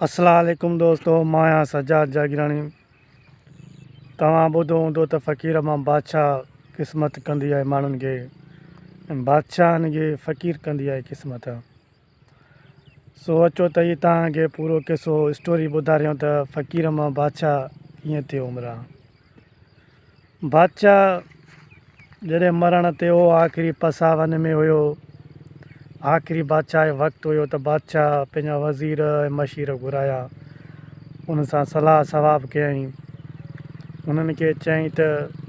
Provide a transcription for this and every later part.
अस्सलाम वालेकुम दोस्तों, मां आहियां सजाद जागीरानी। तव्हां ॿुधो हूंदो त फ़क़ीर मां बादशाह क़िस्मत कंदी आहे माण्हुनि खे, ऐं बादशाहनि खे फ़क़ीर कंदी आहे क़िस्मत। सो अचो त हीअ तव्हांखे पूरो किसो स्टोरी ॿुधारियूं त फ़क़ीर मां बादशाह कीअं थियो उमिरि। बादशाह जॾहिं मरण ते हो आख़िरी पसावन में हुयो, आख़िरी बादशाह जो वक़्तु हुयो त बादशाह पंहिंजा वज़ीर ऐं मशीर घुराया, उन सां सलाह सवाब कयईं। उन्हनि खे चयईं त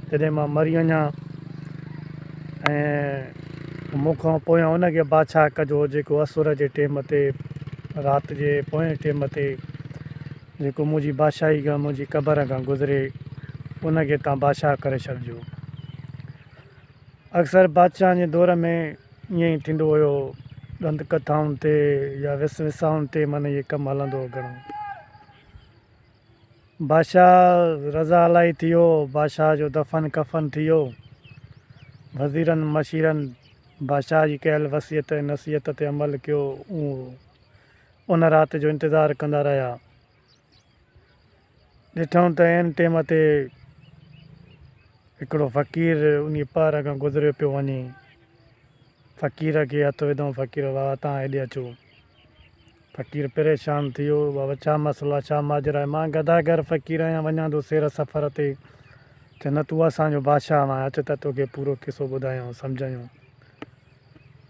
जॾहिं मां मरी वञा ऐं मूंखां पोयां उनखे बादशाह कजो जेको असुर जे टेम ते, राति जे पोएं टेम ते जेको मुंहिंजी बादशाही खां मुंहिंजी क़बर खां गुज़रे, उनखे तव्हां बादशाह करे छॾिजो। अक्सर बादशाहनि जे दौर में ईअं ई थींदो हुयो, ॾंद कथाउनि ते या विसाउनि ते माना इहे कमु हलंदो हो घणो। बादशाह रज़ा अलाई थी वियो, बादशाह जो दफ़न कफ़न थी वियो। वज़ीरनि मशीरनि बादशाह जी कयल वसियत ऐं नसीहत ते अमल कयो। उन राति जो इंतज़ारु कंदा रहिया। ॾिठऊं त ऐन टेम ते हिकिड़ो फ़क़ीर उन पार खां गुज़रियो पियो वञे। फ़क़ीर खे हथु विधऊं, फ़क़ीर बाबा तव्हां हेॾे अचो। फ़क़ीर परेशान थी वियो, बाबा छा मसइलो आहे, छा माजरा आहे? मां गदागर फ़क़ीर आहियां, वञा थो सैर सफ़र ते। चए न तूं असांजो बादशाह आहीं, अच त तोखे पूरो किसो ॿुधायूं सम्झायूं।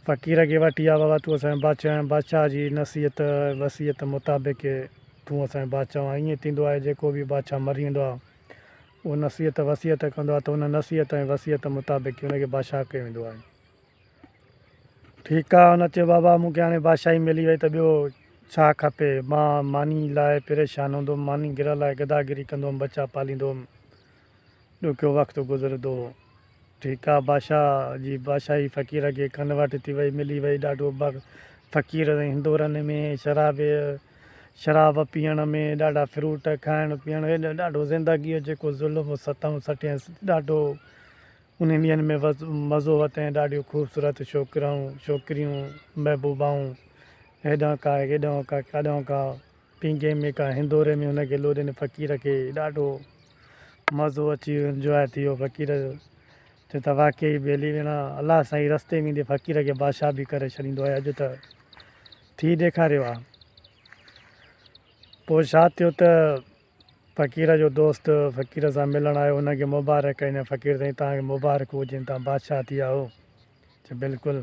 फ़क़ीर खे वठी आ, बाबा तूं असांजो बादशाह आहीं, बादशाह जी नसीहत वसियत मुताबिक़ तूं असांजो बादशाह आहीं। ईअं थींदो आहे जेको बि बादशाह मरी वेंदो आहे, उहो नसीहत वसियत कंदो आहे त उन नसीहत ऐं वसियत मुताबिक़ उनखे बादशाह कयो वेंदो आहे। ठीकु आहे, हुन चयो बाबा मूंखे हाणे बादशाही मिली वई त ॿियो छा खपे? मां मानी लाइ परेशान हूंदुमि, मानी गिरल लाइ गदागिरी कंदुमि, बचा पालींदुमि, ॾुखियो वक़्तु गुज़रंदो। ठीकु आहे, बादशाह जी बादशाही फ़क़ीर खे खन वटि थी वई, मिली वई। ॾाढो फ़क़ीर हिंदोरनि में शराब पीअण में, ॾाढा फ्रूट खाइण पीअण, ॾाढो ज़िंदगीअ जेको ज़ुल्म सतऊं सठियं ॾाढो उन ॾींहंनि में मज़ो वरितईं। ॾाढियूं ख़ूबसूरत छोकिरियूं महबूबाऊं, हेॾां का हेॾां का काॾां का, पींघे में का हिंदोरे में हुनखे लोॾनि। फ़क़ीर खे ॾाढो मज़ो अची वियो, इंजॉय थी वियो। फ़क़ीर चए त वाक़ई ॿेली वेणा अलाह साईं रस्ते में ईंदे फ़क़ीर खे बादशाह बि करे छॾींदो आहे, अॼु त थी ॾेखारियो आहे। पोइ छा थियो त फ़क़ीर जो दोस्त फ़क़ीर सां मिलणु आयो, हुनखे मुबारक कई। फ़क़ीर साईं तव्हांखे मुबारक हुजनि, तव्हां बादशाह थी विया हो। चए बिल्कुलु।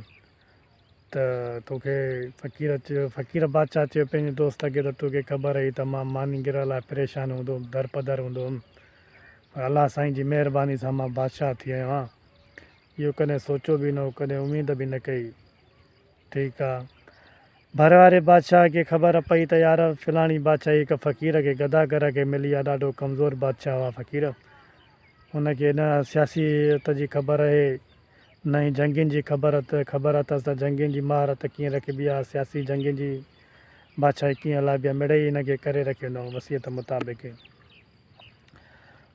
त तोखे फ़क़ीर बादशाह चयो पंहिंजे दोस्त खे त तोखे ख़बर हुई त मां मानी गिरल आहे, परेशान हूंदो हुउमि, दर पदर हूंदो हुउमि, अलाह साईं जी महिरबानी सां मां बादशाह थी आहियो आहियां। इहो कॾहिं सोचियो बि न हो, कॾहिं उमेद बि न कई। ठीकु आहे, भर वारे बादशाह खे ख़बर पई त यार फ़िलाणी बादशाही हिकु फ़क़ीर खे गदागर खे मिली आहे, ॾाढो कमज़ोर बादशाह हुआ फ़क़ीर। हुनखे न सियासियत जी ख़बर आहे, न ई जंगियुनि जी ख़बर अथसि त जंगियुनि जी महारत कीअं रखिबी आहे, सियासी जंगियुनि जी बादशाही कीअं हलाइबी आहे। मिड़ई हिनखे करे रखियो अथऊं वसियत मुताबिक़।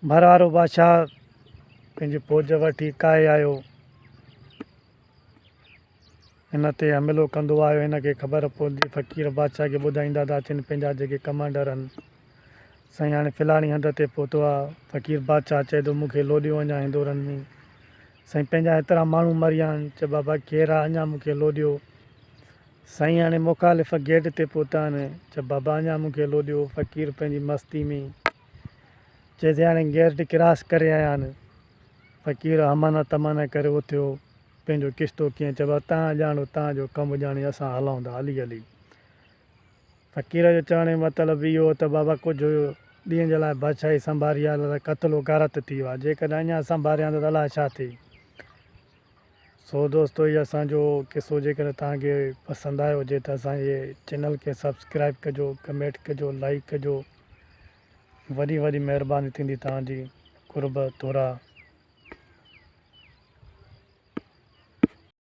भर वारो बादशाह पंहिंजी फ़ौज वठी काए आयो, हिन ते हमिलो कंदो आयो। हिनखे ख़बर पवंदी, फ़क़ीर बादशाह खे ॿुधाईंदा था अचनि पंहिंजा जेके कमांडर आहिनि, साईं हाणे फ़िलाणी हंध ते पहुतो आहे। फ़क़ीर बादशाह चए थो मूंखे लोॾियो अञा हिंदोरनि में, साईं पंहिंजा एतिरा माण्हू मरी विया आहिनि। चए बाबा केरु आहे, अञा मूंखे लोॾियो। साईं हाणे मुख़ालिफ़ गेट ते पहुता आहिनि। चए बाबा अञा मूंखे लोॾियो। फ़क़ीर पंहिंजी मस्ती में चएसि हाणे गेट क्रॉस करे आया आहिनि। फ़क़ीर हमन तमन करे उथियो, पंहिंजो किश्तो कीअं चइबो, तव्हां ॼाणो, तव्हांजो कमु ॼाणी, असां हलूं था हली हली। फ़क़ीर जो चवण जो मतिलबु इहो त बाबा कुझु ॾींहं जे लाइ बादशाही संभाली आहे त क़त्लो गारत थी वियो आहे, जेकॾहिं अञा संभालिया त अलाए छा थिए। सो दोस्तो, इहो असांजो किसो जेकॾहिं तव्हांखे पसंदि आयो हुजे त असांजे चैनल खे सब्सक्राइब कजो, कमेंट कजो, लाइक कजो। वॾी वॾी महिरबानी थींदी तव्हांजी। कुर्ब थोरा